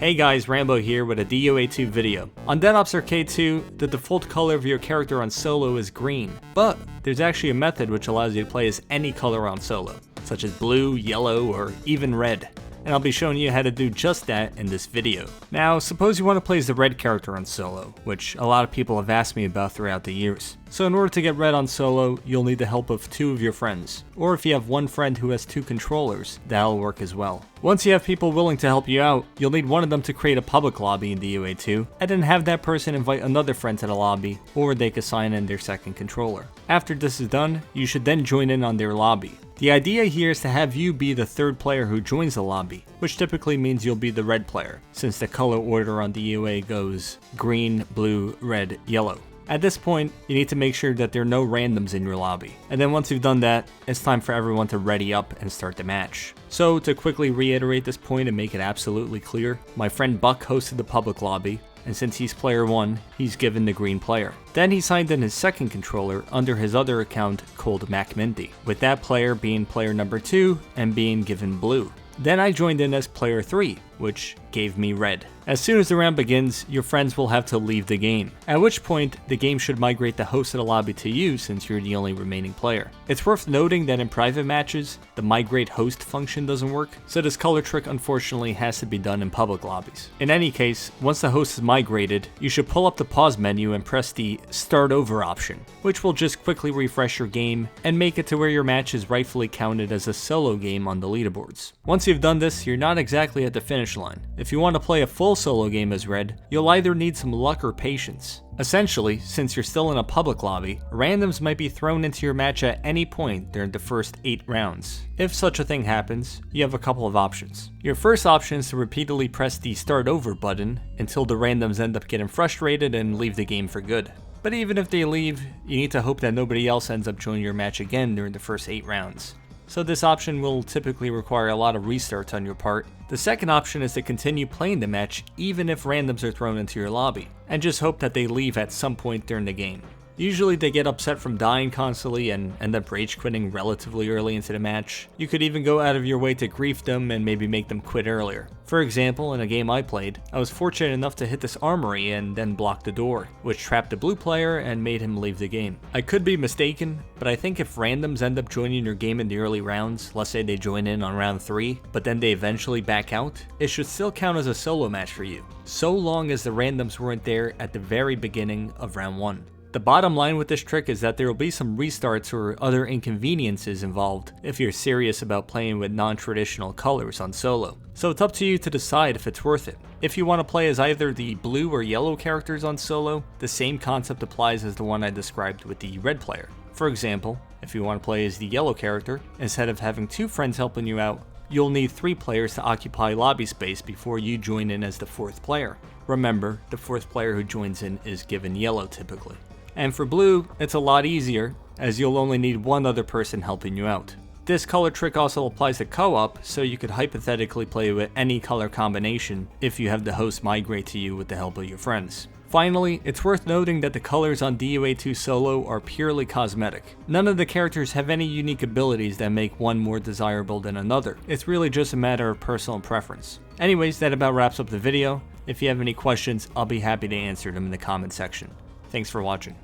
Hey guys, Rambo here with a DOA 2 video. On Dead Ops Arcade 2, the default color of your character on solo is green, but there's actually a method which allows you to play as any color on solo, such as blue, yellow, or even red. And I'll be showing you how to do just that in this video. Now, suppose you want to play as the red character on solo, which a lot of people have asked me about throughout the years. So in order to get red on solo, you'll need the help of 2 of your friends. Or if you have one friend who has 2 controllers, that'll work as well. Once you have people willing to help you out, you'll need one of them to create a public lobby in DOA 2, and then have that person invite another friend to the lobby, or they can sign in their second controller. After this is done, you should then join in on their lobby. The idea here is to have you be the 3rd player who joins the lobby, which typically means you'll be the red player, since the color order on DOA goes green, blue, red, yellow. At this point, you need to make sure that there are no randoms in your lobby. And then once you've done that, it's time for everyone to ready up and start the match. So to quickly reiterate this point and make it absolutely clear, my friend Buck hosted the public lobby, and since he's player 1, he's given the green player. Then he signed in his second controller under his other account called MacMinty, with that player being player number 2 and being given blue. Then I joined in as player 3, which gave me red. As soon as the round begins, your friends will have to leave the game, at which point the game should migrate the host of the lobby to you since you're the only remaining player. It's worth noting that in private matches, the migrate host function doesn't work, so this color trick unfortunately has to be done in public lobbies. In any case, once the host is migrated, you should pull up the pause menu and press the start over option, which will just quickly refresh your game and make it to where your match is rightfully counted as a solo game on the leaderboards. Once you've done this, you're not exactly at the finish line. If you want to play a full solo game as red, you'll either need some luck or patience. Essentially, since you're still in a public lobby, randoms might be thrown into your match at any point during the first 8 rounds. If such a thing happens, you have a couple of options. Your first option is to repeatedly press the start over button until the randoms end up getting frustrated and leave the game for good. But even if they leave, you need to hope that nobody else ends up joining your match again during the first 8 rounds. So this option will typically require a lot of restarts on your part. The second option is to continue playing the match even if randoms are thrown into your lobby, and just hope that they leave at some point during the game. Usually they get upset from dying constantly and end up rage quitting relatively early into the match. You could even go out of your way to grief them and maybe make them quit earlier. For example, in a game I played, I was fortunate enough to hit this armory and then block the door, which trapped the blue player and made him leave the game. I could be mistaken, but I think if randoms end up joining your game in the early rounds, let's say they join in on round 3, but then they eventually back out, it should still count as a solo match for you, so long as the randoms weren't there at the very beginning of round 1. The bottom line with this trick is that there will be some restarts or other inconveniences involved if you're serious about playing with non-traditional colors on solo. So it's up to you to decide if it's worth it. If you want to play as either the blue or yellow characters on solo, the same concept applies as the one I described with the red player. For example, if you want to play as the yellow character, instead of having 2 friends helping you out, you'll need 3 players to occupy lobby space before you join in as the 4th player. Remember, the 4th player who joins in is given yellow typically. And for blue, it's a lot easier, as you'll only need 1 other person helping you out. This color trick also applies to co-op, so you could hypothetically play with any color combination if you have the host migrate to you with the help of your friends. Finally, it's worth noting that the colors on DOA 2 solo are purely cosmetic. None of the characters have any unique abilities that make one more desirable than another. It's really just a matter of personal preference. Anyways, that about wraps up the video. If you have any questions, I'll be happy to answer them in the comment section. Thanks for watching.